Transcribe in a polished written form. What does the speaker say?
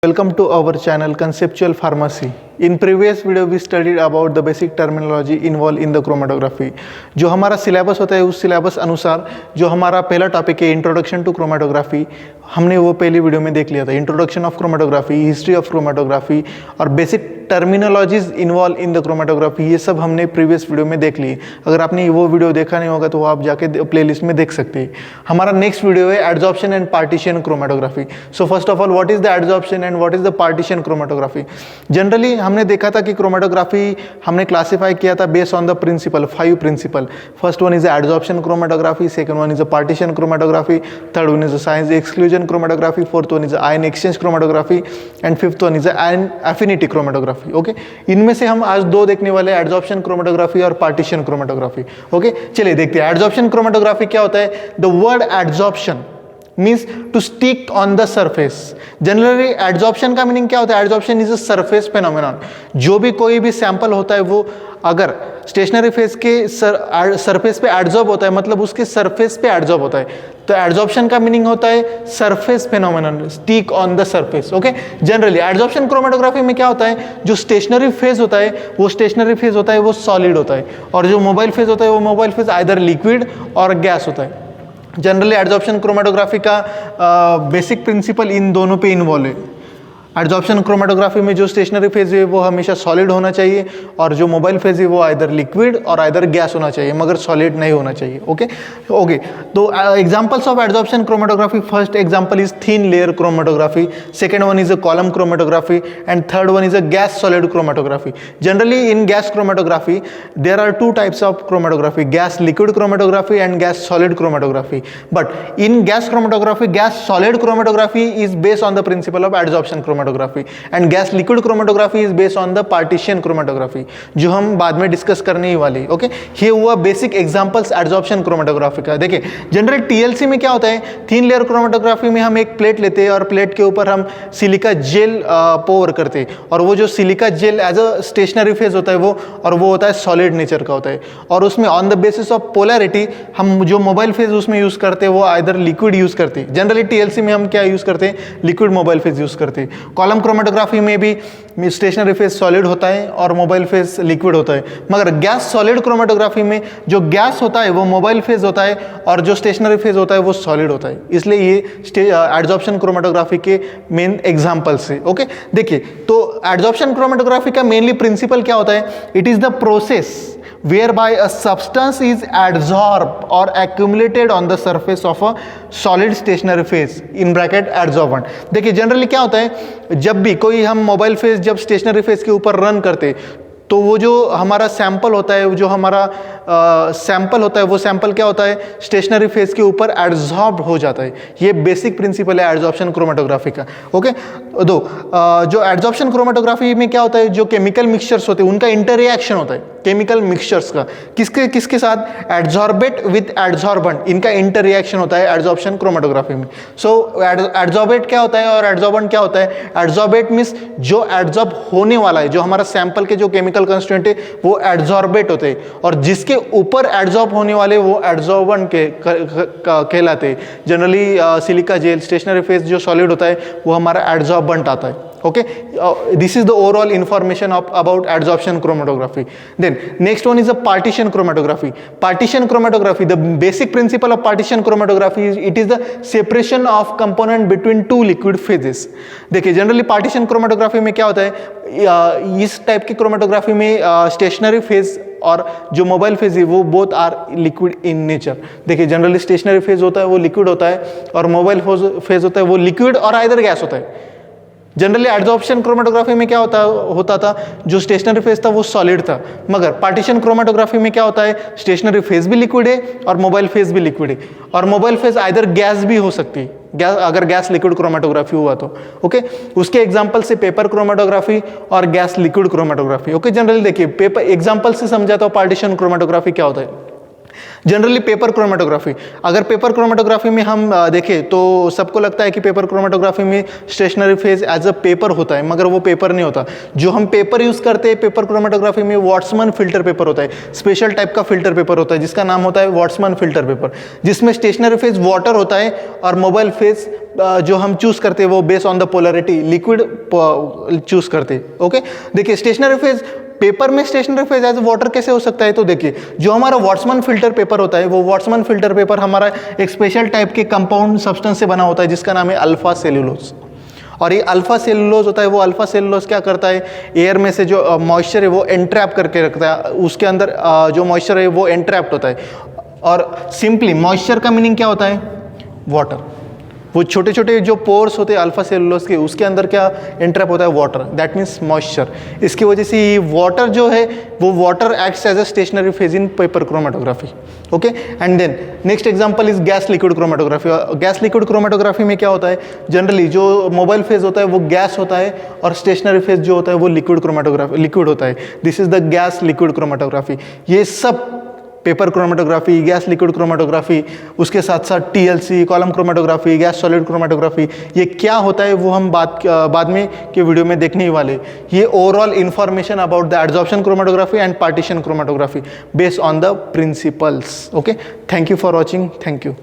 Welcome to our channel Conceptual Pharmacy. In previous video we studied about the basic terminology involved in the chromatography. जो हमारा syllabus होता है उस syllabus अनुसार जो हमारा पहला टॉपिक है इंट्रोडक्शन टू क्रोमेटोग्राफी, हमने वो पहली वीडियो में देख लिया था. Introduction of chromatography, history of chromatography और basic terminologies involve in the chromatography, ये सब हमने प्रीवियस वीडियो में देख लिए. अगर आपने वो वीडियो देखा नहीं होगा तो आप जाके प्लेलिस्ट में देख सकते हैं. हमारा नेक्स्ट वीडियो है adsorption and partition chromatography. So first of all what is the adsorption and what is the partition chromatography. Generally हमने देखा था कि क्रोमेटोग्राफी हमने क्लासिफाई किया था based on the principle, 5 principle. First one is adsorption chromatography, second one is partition chromatography, third one is साइंस exclusion chromatography, fourth one is ion exchange chromatography and fifth one is ion affinity chromatography. Okay, इनमें से हम आज दो देखने वाले हैं, adsorption chromatography और पार्टीशन क्रोमेटोग्राफी. ओके, चलिए देखते हैं एडजॉर्प्शन क्रोमेटोग्राफी क्या होता है. The word adsorption means to stick on the surface. Generally adsorption का मीनिंग क्या होता है? Adsorption is a surface phenomenon. जो भी कोई भी सैंपल होता है वो अगर स्टेशनरी फेज के सरफेस पे एडजॉर्ब होता है, मतलब उसके सरफेस पे एडजॉर्ब होता है, तो एडजॉर्प्शन का मीनिंग होता है surface phenomenon, stick on the surface. Okay, generally adsorption chromatography में क्या होता है, जो स्टेशनरी फेज होता है वो स्टेशनरी फेज होता है, वो सॉलिड होता है, और जो मोबाइल फेज होता है वो मोबाइल फेज आइदर लिक्विड और गैस होता है. जनरली एडजॉर्प्शन क्रोमेटोग्राफी का बेसिक प्रिंसिपल इन दोनों पे इन्वॉल्व है. एडजॉर्प्शन क्रोमेटोग्राफी में जो स्टेशनरी फेज है वो हमेशा सॉलिड होना चाहिए, और जो मोबाइल फेज है वो आइदर लिक्विड और आइदर गैस होना चाहिए, मगर सॉलिड नहीं होना चाहिए. ओके ओके, तो examples of adsorption chromatography, first example is thin layer chromatography, second one is a column chromatography and third one is a gas solid chromatography. Generally in gas chromatography there are 2 types of chromatography, gas liquid chromatography and gas solid chromatography. But in gas chromatography, gas solid chromatography is based on the principle of adsorption chromatography and gas liquid chromatography is based on the partition chromatography, जो हम बाद में discuss करने ही वाली. Okay, ये हुआ basic examples adsorption chromatography का. देखिए जनरल टीएलसी में क्या होता है, थिन लेयर क्रोमेटोग्राफी में हम एक प्लेट लेते हैं और प्लेट के ऊपर हम सिलिका जेल पोर करते हैं, और वो जो silica gel as a stationary phase होता है वो होता है सॉलिड नेचर का होता है, और उसमें on the basis of polarity हम जो मोबाइल फेज उसमें यूज करते हैं वो आइदर लिक्विड यूज करते हैं. जनरली टीएलसी में हम क्या यूज करते हैं, लिक्विड मोबाइल फेज यूज करते हैं. कॉलम क्रोमेटोग्राफी में भी स्टेशनरी फेज सॉलिड होता है और मोबाइल फेज लिक्विड होता है, मगर गैस सॉलिड क्रोमेटोग्राफी में जो गैस होता है वो मोबाइल फेज होता है और जो स्टेशनरी फेज होता है वो सॉलिड होता है. इसलिए ये एडजॉर्प्शन क्रोमेटोग्राफी के मेन एग्जांपल्स है. ओके, देखिए तो एडजॉर्प्शन क्रोमेटोग्राफी का मेनली प्रिंसिपल क्या होता है, it is the process whereby a substance is adsorbed or accumulated on the surface of a solid stationary phase in bracket adsorbent. देखिए generally क्या होता है, जब भी कोई हम मोबाइल फेज जब स्टेशनरी फेज के ऊपर रन करते तो वो जो हमारा सैंपल होता है, जो हमारा सैंपल होता है वो सैंपल क्या होता है, स्टेशनरी फेज के ऊपर एडजॉर्ब हो जाता है. ये बेसिक प्रिंसिपल है एडजॉर्प्शन क्रोमेटोग्राफी का. ओके, जो एडजॉर्प्शन क्रोमेटोग्राफी में क्या होता है, जो केमिकल मिक्सचर्स होते हैं उनका इंटररिएक्शन होता है, केमिकल मिक्सचर्स का किसके साथ, एडजॉर्बेट विद एडजॉर्बेंट, इनका इंटररिएक्शन होता है एडजॉर्प्शन क्रोमेटोग्राफी में. सो एडजॉर्बेट क्या होता है और एडजॉर्बेंट क्या होता है. एडजॉर्बेट मीन्स जो एडजॉर्ब होने वाला है, जो हमारा सैंपल के जो केमिकल कंस्टिट्यूएंट है वो एडजॉर्बेट होते हैं, और जिसके ऊपर एडजॉर्ब होने वाले वो एडजॉर्बेंट कहलाते हैं. Generally silica gel stationary phase जो सॉलिड होता है वो हमारा एडजॉर्बेंट आता है. Okay, this is the overall information about adsorption chromatography. Then next one is a partition chromatography. Partition chromatography, the basic principle of partition chromatography is it is the separation of component between two liquid phases. देखिए generally partition chromatography में क्या होता है, इस type की chromatography में stationary phase और जो मोबाइल फेज है वो both are liquid in nature. देखिए जनरली स्टेशनरी फेज होता है वो लिक्विड होता है, और मोबाइल फेज होता है वो लिक्विड और आइदर गैस होता है. जनरली एडजॉर्प्शन क्रोमेटोग्राफी में क्या होता था, जो स्टेशनरी फेज था वो सॉलिड था, मगर पार्टीशन क्रोमेटोग्राफी में क्या होता है, स्टेशनरी फेज भी लिक्विड है और मोबाइल फेज भी लिक्विड है, और मोबाइल फेज आइदर गैस भी हो सकती है, अगर गैस लिक्विड क्रोमेटोग्राफी हुआ तो. ओके, उसके एग्जांपल से पेपर क्रोमेटोग्राफी और gas liquid chromatography. Okay, generally देखिए पेपर एग्जांपल से समझाता हूं पार्टीशन क्रोमेटोग्राफी क्या होता है. जनरली पेपर क्रोमेटोग्राफी, अगर पेपर क्रोमेटोग्राफी में हम देखें तो सबको लगता है कि पेपर क्रोमेटोग्राफी में stationary phase as a paper होता है, मगर वो पेपर नहीं होता। जो हम पेपर यूज़ करते हैं पेपर क्रोमेटोग्राफी में वॉट्समैन फिल्टर पेपर होता है, स्पेशल टाइप का फिल्टर पेपर होता है जिसका नाम होता है वॉट्समैन फिल्टर पेपर, जिसमें स्टेशनरी फेज वाटर होता है और मोबाइल फेज जो हम चूज़ करते हैं वो based on the polarity liquid choose करते हैं। ओके, देखिए स्टेशनरी फेज पेपर में स्टेशनरी फेज एज वाटर कैसे हो सकता है, तो देखिए जो हमारा वॉट्समैन फिल्टर पेपर होता है वो वॉट्समैन फिल्टर पेपर हमारा एक स्पेशल टाइप के कंपाउंड सब्सटेंस से बना होता है जिसका नाम है अल्फा सेल्यूलोज। और ये अल्फा सेल्यूलोज होता है, वो अल्फा सेल्यूलोज क्या करता है, एयर में से जो मॉइस्चर है वो एंट्रैप करके रखता है, उसके अंदर जो मॉइस्चर है वो एंट्रैप्ड होता है। और सिंपली मॉइस्चर का मीनिंग क्या होता है, वाटर। वो छोटे छोटे जो पोर्स होते हैं अल्फा सेलुलोज के, उसके अंदर क्या एंट्रैप होता है, वाटर, दैट मीन्स मॉइस्चर। इसकी वजह से वाटर जो है वो water acts as a stationary phase in paper chromatography. Okay, and then next example is gas liquid chromatography. Gas liquid chromatography में क्या होता है, जनरली जो मोबाइल फेज होता है वो गैस होता है और स्टेशनरी फेज जो होता है वो लिक्विड क्रोमेटोग्राफी लिक्विड होता है। This is the gas liquid chromatography. ये सब paper chromatography, gas liquid chromatography, उसके साथ साथ TLC column chromatography, gas solid chromatography, ये क्या होता है वो हम बाद में के वीडियो में देखने ही वाले। ये overall information about the adsorption chromatography and partition chromatography based on the principles. Okay, thank you for watching, thank you.